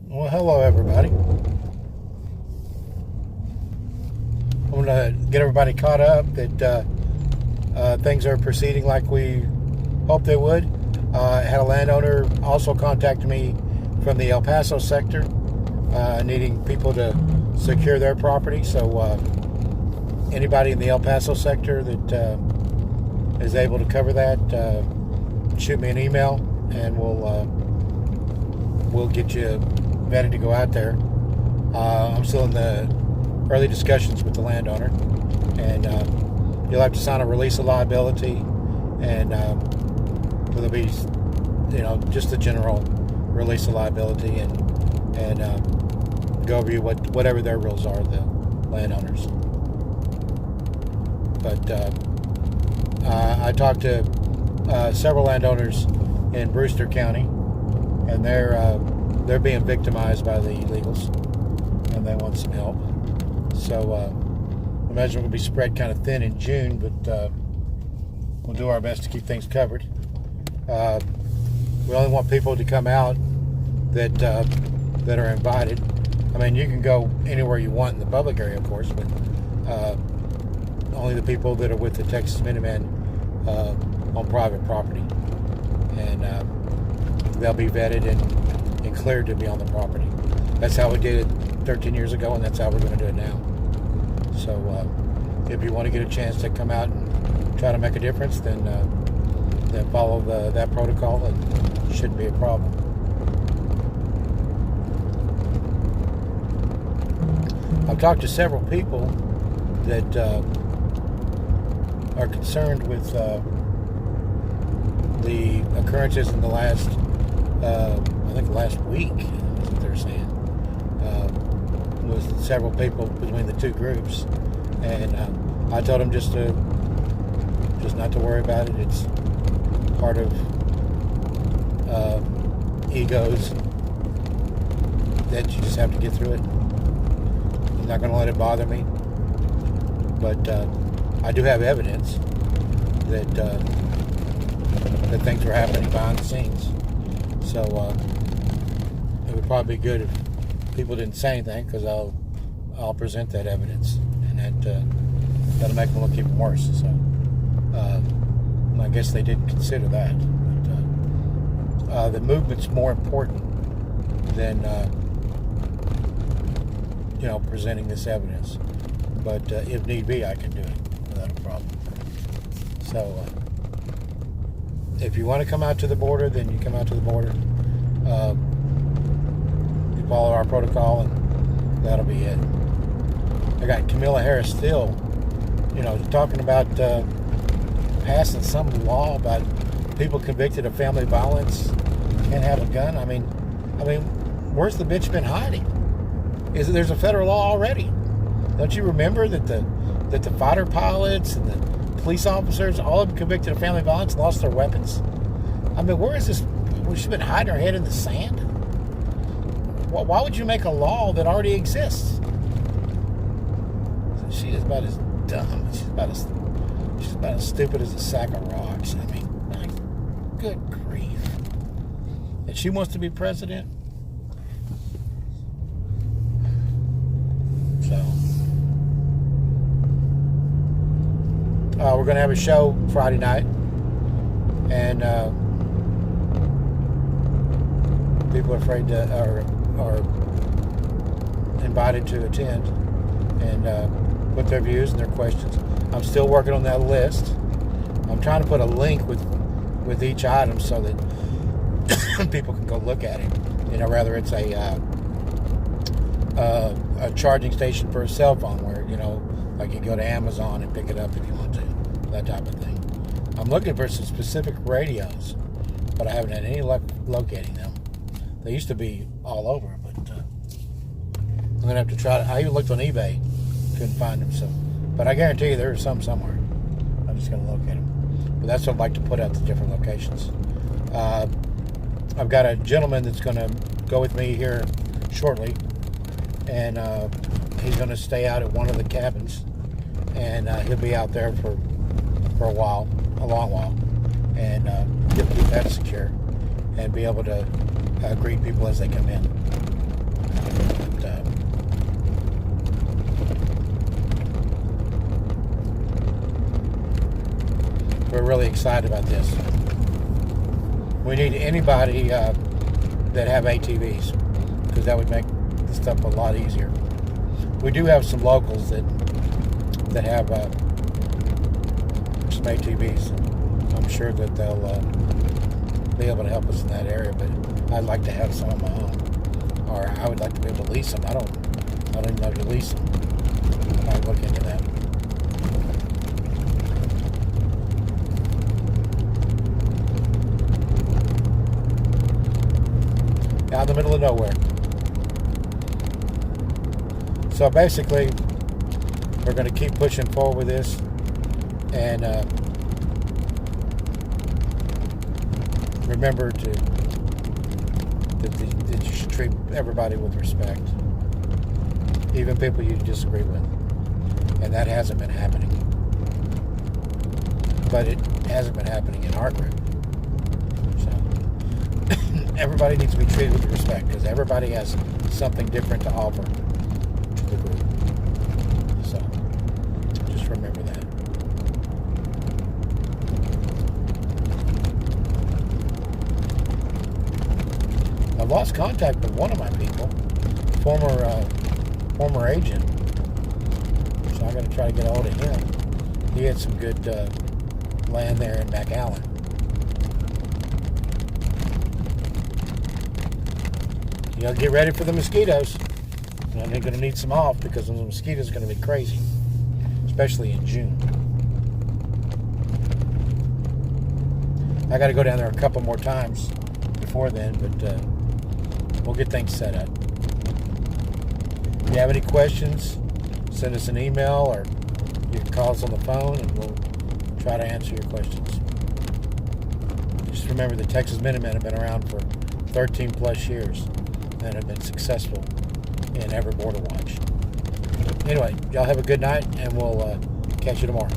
Well, hello everybody. I want to get everybody caught up that things are proceeding like we hoped they would. I had a landowner also contact me from the El Paso sector, needing people to secure their property. So anybody in the El Paso sector that is able to cover that, shoot me an email, and we'll get you vetted to go out there. I'm still in the early discussions with the landowner, and you'll have to sign a release of liability, and there'll be, just the general release of liability, and go over you whatever their rules are, the landowners. But I talked to several landowners in Brewster County, and they're being victimized by the illegals, and they want some help. So I imagine we'll be spread kind of thin in June, but we'll do our best to keep things covered. We only want people to come out that are invited. I mean, you can go anywhere you want in the public area, of course, but only the people that are with the Texas Minutemen on private property, and they'll be vetted and cleared to be on the property. That's how we did it 13 years ago, and that's how we're going to do it now. So if you want to get a chance to come out and try to make a difference, then follow that protocol, and it shouldn't be a problem. I've talked to several people that are concerned with the occurrences in the last, I think last week, is what they're saying. With several people between the two groups, and I told them just not to worry about it. It's part of egos that you just have to get through it. I'm not going to let it bother me, but I do have evidence that things were happening behind the scenes. So it would probably be good if people didn't say anything, because I'll present that evidence, and that'll make them look even worse. So I guess they didn't consider that. But the movement's more important than presenting this evidence. But if need be, I can do it without a problem. So if you want to come out to the border, then you come out to the border. Follow our protocol, and that'll be it. I got Camilla Harris still, talking about passing some law about people convicted of family violence can't have a gun. I mean, where's the bitch been hiding? There's a federal law already? Don't you remember that the fighter pilots and the police officers, all of them convicted of family violence, lost their weapons? I mean, where is this? She's been hiding her head in the sand. Why would you make a law that already exists? She is about as dumb. She's about as stupid as a sack of rocks. I mean, my good grief. And she wants to be president? So we're going to have a show Friday night, and people are afraid to, are invited to attend and put their views and their questions. I'm still working on that list. I'm trying to put a link with each item so that people can go look at it. Rather it's a charging station for a cell phone where, like you go to Amazon and pick it up if you want to, that type of thing. I'm looking for some specific radios, but I haven't had any luck locating them. They used to be all over, but I'm going to have to try to. I even looked on eBay, couldn't find them, but I guarantee you there's some somewhere. I'm just going to locate them. But that's what I'd like to put out to different locations. I've got a gentleman that's going to go with me here shortly, and he's going to stay out at one of the cabins, and he'll be out there for a while, a long while, and keep that secure, and be able to greet people as they come in. But we're really excited about this. We need anybody that have ATVs, because that would make the stuff a lot easier. We do have some locals that have some ATVs. I'm sure that they'll be able to help us in that area, but I'd like to have some of my own, or I would like to be able to lease them. I don't even know if you lease them. I might look into that. Out in the middle of nowhere. So basically, we're going to keep pushing forward with this, and remember that you should treat everybody with respect, even people you disagree with, and that hasn't been happening. But it hasn't been happening in our group. So everybody needs to be treated with respect, because everybody has something different to offer to the group. So just remember that. I've lost contact with one of my people, former agent. So I got to try to get a hold of him. He had some good land there in McAllen. You got to get ready for the mosquitoes. And they're going to need some off, because the mosquitoes are going to be crazy, especially in June. I got to go down there a couple more times before then, but we'll get things set up. If you have any questions, send us an email, or you can call us on the phone, and we'll try to answer your questions. Just remember, the Texas Minutemen have been around for 13 plus years and have been successful in every border watch. Anyway, y'all have a good night, and we'll catch you tomorrow.